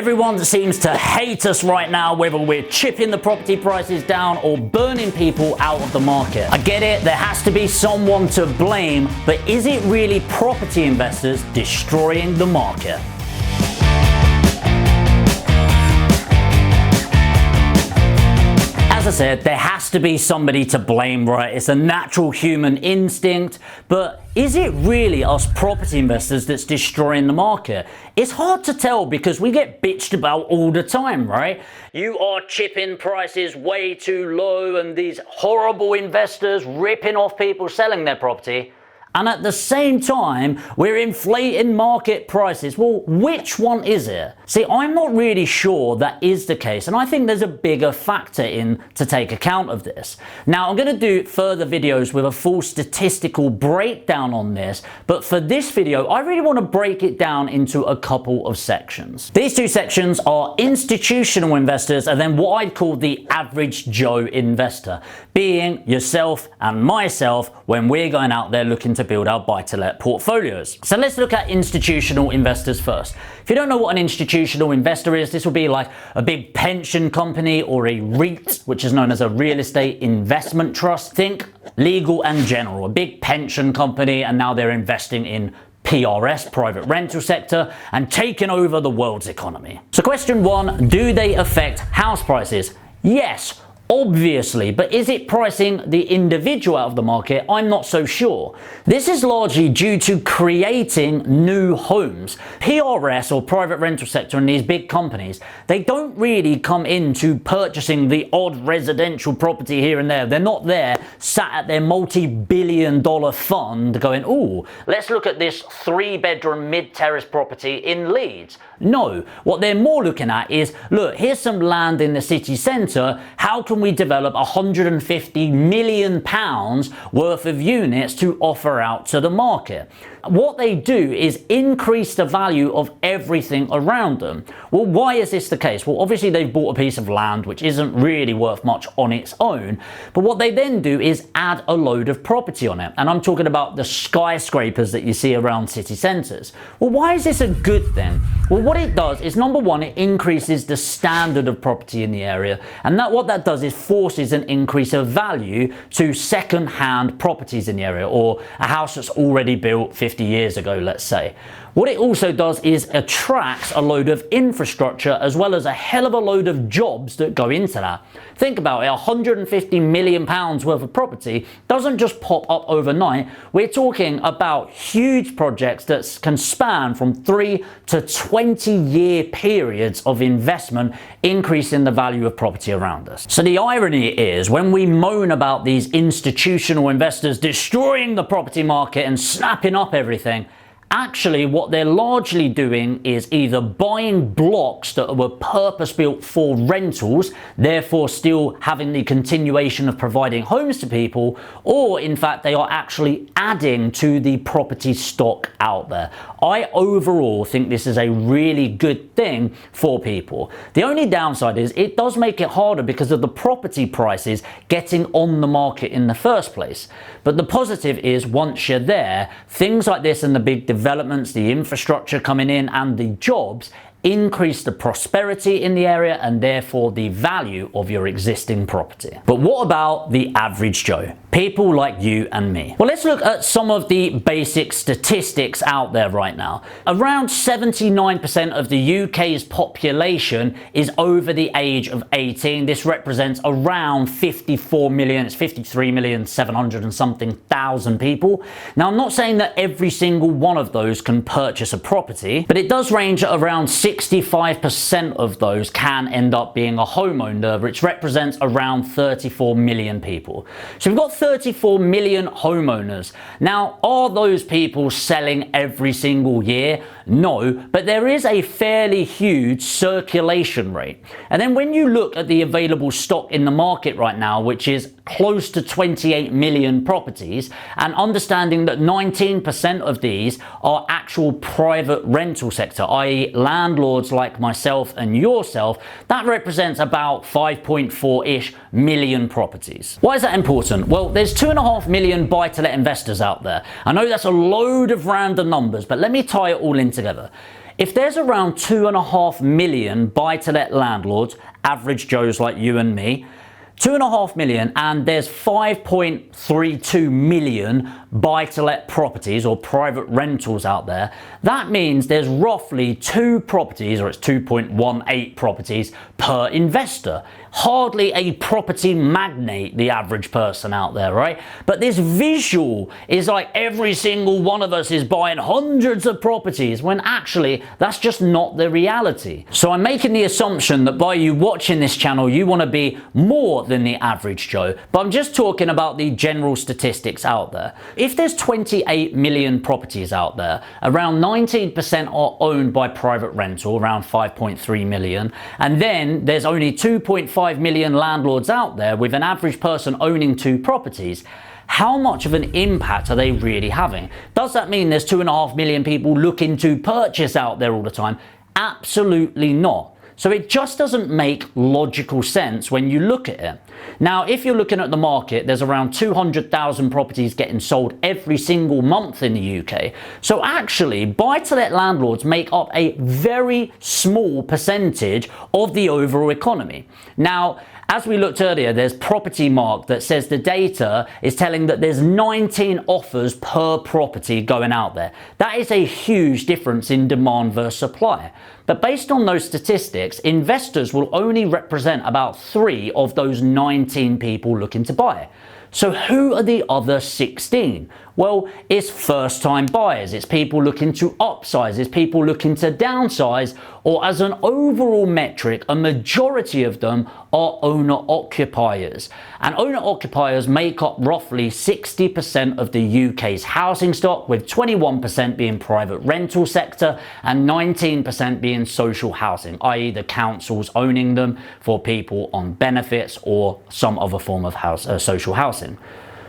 Everyone seems to hate us right now, whether we're chipping the property prices down or burning people out of the market. I get it, there has to be someone to blame, but is it really property investors destroying the market? As I said, there has to be somebody to blame, right? It's a natural human instinct, but is it really us property investors that's destroying the market? It's hard to tell because we get bitched about all the time, right? You are chipping prices way too low and these horrible investors ripping off people selling their property. And at the same time, we're inflating market prices. Well, which one is it? See, I'm not really sure that is the case, and I think there's a bigger factor in to take account of this. Now, I'm going to do further videos with a full statistical breakdown on this, but for this video, I really want to break it down into a couple of sections. These two sections are institutional investors and then what I'd call the average Joe investor, being yourself and myself when we're going out there looking to build our buy-to-let portfolios. So let's look at institutional investors first. If you don't know what an institutional investor is, this will be like a big pension company or a REIT, which is known as a real estate investment trust. Think legal and general, a big pension company, and now they're investing in PRS, private rental sector, and taking over the world's economy. So question one, do they affect house prices? Yes. Obviously, but is it pricing the individual out of the market? I'm not so sure. This is largely due to creating new homes. PRS or private rental sector and these big companies, they don't really come into purchasing the odd residential property here and there. They're not there sat at their multi-billion-dollar fund going, ooh, let's look at this 3-bedroom mid-terrace property in Leeds. No, what they're more looking at is, look, here's some land in the city centre. How can we develop £150 million worth of units to offer out to the market? What they do is increase the value of everything around them. Well, why is this the case? Well, obviously they've bought a piece of land which isn't really worth much on its own, but what they then do is add a load of property on it. And I'm talking about the skyscrapers that you see around city centres. Well, why is this a good thing? Well, what it does is, number one, it increases the standard of property in the area, and what that does is forces an increase of value to second-hand properties in the area, or a house that's already built 50 years ago, let's say. What it also does is attracts a load of infrastructure as well as a hell of a load of jobs that go into that. Think about it, £150 million worth of property doesn't just pop up overnight. We're talking about huge projects that can span from 3 to 20-year periods of investment, increasing the value of property around us. So the irony is, when we moan about these institutional investors destroying the property market and snapping up everything, actually what they're largely doing is either buying blocks that were purpose-built for rentals, therefore still having the continuation of providing homes to people, or in fact they are actually adding to the property stock out there. I overall think this is a really good thing for people. The only downside is it does make it harder because of the property prices getting on the market in the first place. But the positive is, once you're there, things like this and the big developments, the infrastructure coming in and the jobs increase the prosperity in the area and therefore the value of your existing property. But what about the average Joe? People like you and me. Well, let's look at some of the basic statistics out there right now. Around 79% of the UK's population is over the age of 18. This represents around 54 million, it's 53,700,000 and something thousand people. Now, I'm not saying that every single one of those can purchase a property, but it does range at around 65% of those can end up being a homeowner, which represents around 34 million people. So we've got 34 million homeowners. Now, are those people selling every single year? No, but there is a fairly huge circulation rate. And then when you look at the available stock in the market right now, which is close to 28 million properties, and understanding that 19% of these are actual private rental sector, i.e. landlords like myself and yourself, that represents about 5.4-ish million properties. Why is that important? Well, there's 2.5 million buy-to-let investors out there. I know that's a load of random numbers, but let me tie it all in together. If there's around 2.5 million buy-to-let landlords, average Joes like you and me, 2.5 million, and there's 5.32 million buy-to-let properties or private rentals out there, that means there's roughly 2 properties, or it's 2.18 properties per investor. Hardly a property magnate, the average person out there, right? But this visual is like every single one of us is buying hundreds of properties, when actually that's just not the reality. So I'm making the assumption that by you watching this channel, you want to be more than the average Joe, but I'm just talking about the general statistics out there. If there's 28 million properties out there, around 19% are owned by private rental, around 5.3 million, and then there's only 2.5 million landlords out there with an average person owning 2 properties. How much of an impact are they really having? Does that mean there's 2.5 million people looking to purchase out there all the time? Absolutely not. So it just doesn't make logical sense when you look at it. Now, if you're looking at the market, there's around 200,000 properties getting sold every single month in the UK. So actually, buy-to-let landlords make up a very small percentage of the overall economy. Now, as we looked earlier, there's Property Mark that says the data is telling that there's 19 offers per property going out there. That is a huge difference in demand versus supply. But based on those statistics, investors will only represent about 3 of those 19 people looking to buy. So who are the other 16? Well, it's first-time buyers, it's people looking to upsize, it's people looking to downsize, or as an overall metric, a majority of them are owner-occupiers. And owner-occupiers make up roughly 60% of the UK's housing stock, with 21% being private rental sector and 19% being social housing, i.e. the councils owning them for people on benefits or some other form of social housing.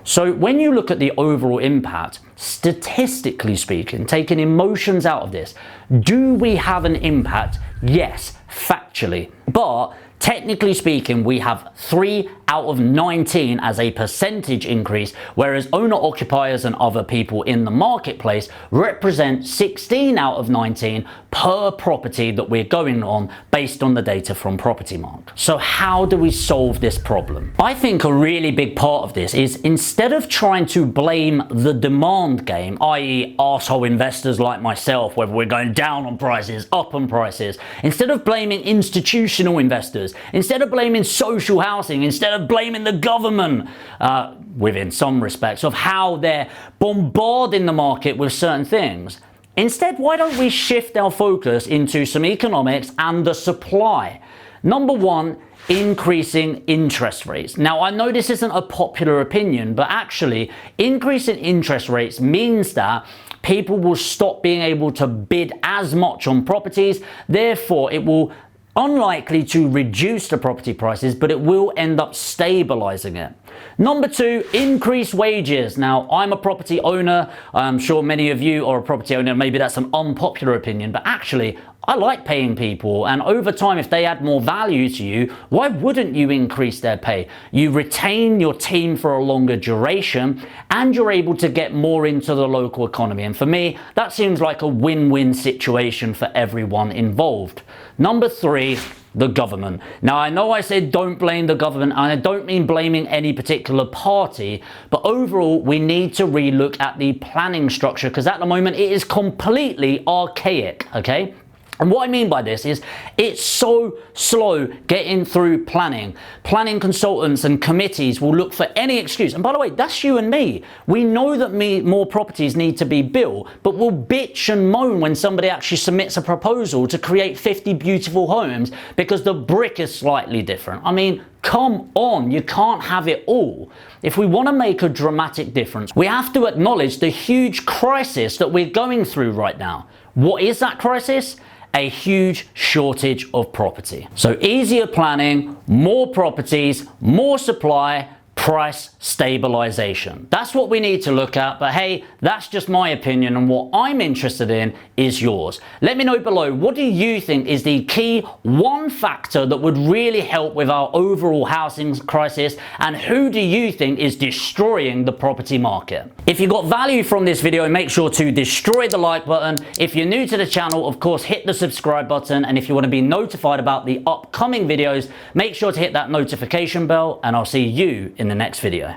So when you look at the overall impact, statistically speaking, taking emotions out of this, do we have an impact? Yes, factually. But technically speaking, we have 3 out of 19 as a percentage increase, whereas owner-occupiers and other people in the marketplace represent 16 out of 19 per property that we're going on based on the data from Property Mark. So how do we solve this problem? I think a really big part of this is, instead of trying to blame the demand game, i.e. arsehole investors like myself, whether we're going down on prices, up on prices, instead of blaming institutional investors, instead of blaming social housing, instead of blaming the government, within some respects, of how they're bombarding the market with certain things. Instead, why don't we shift our focus into some economics and the supply? Number 1, increasing interest rates. Now, I know this isn't a popular opinion, but actually increasing interest rates means that people will stop being able to bid as much on properties. Therefore, it will unlikely to reduce the property prices, but it will end up stabilizing it. Number 2, increase wages. Now, I'm a property owner. I'm sure many of you are a property owner. Maybe that's an unpopular opinion, but actually, I like paying people, and over time, if they add more value to you, why wouldn't you increase their pay? You retain your team for a longer duration, and you're able to get more into the local economy. And for me, that seems like a win-win situation for everyone involved. Number 3, the government. Now, I know I said don't blame the government, and I don't mean blaming any particular party, but overall, we need to relook at the planning structure, because at the moment, it is completely archaic, okay? And what I mean by this is, it's so slow getting through planning. Planning consultants and committees will look for any excuse. And by the way, that's you and me. We know that more properties need to be built, but we'll bitch and moan when somebody actually submits a proposal to create 50 beautiful homes because the brick is slightly different. I mean, come on, you can't have it all. If we want to make a dramatic difference, we have to acknowledge the huge crisis that we're going through right now. What is that crisis? A huge shortage of property. So easier planning, more properties, more supply, price stabilization. That's what we need to look at, but hey, that's just my opinion, and what I'm interested in is yours. Let me know below, what do you think is the key one factor that would really help with our overall housing crisis, and who do you think is destroying the property market? If you got value from this video, make sure to destroy the like button. If you're new to the channel, of course, hit the subscribe button, and if you want to be notified about the upcoming videos, make sure to hit that notification bell, and I'll see you in the next video.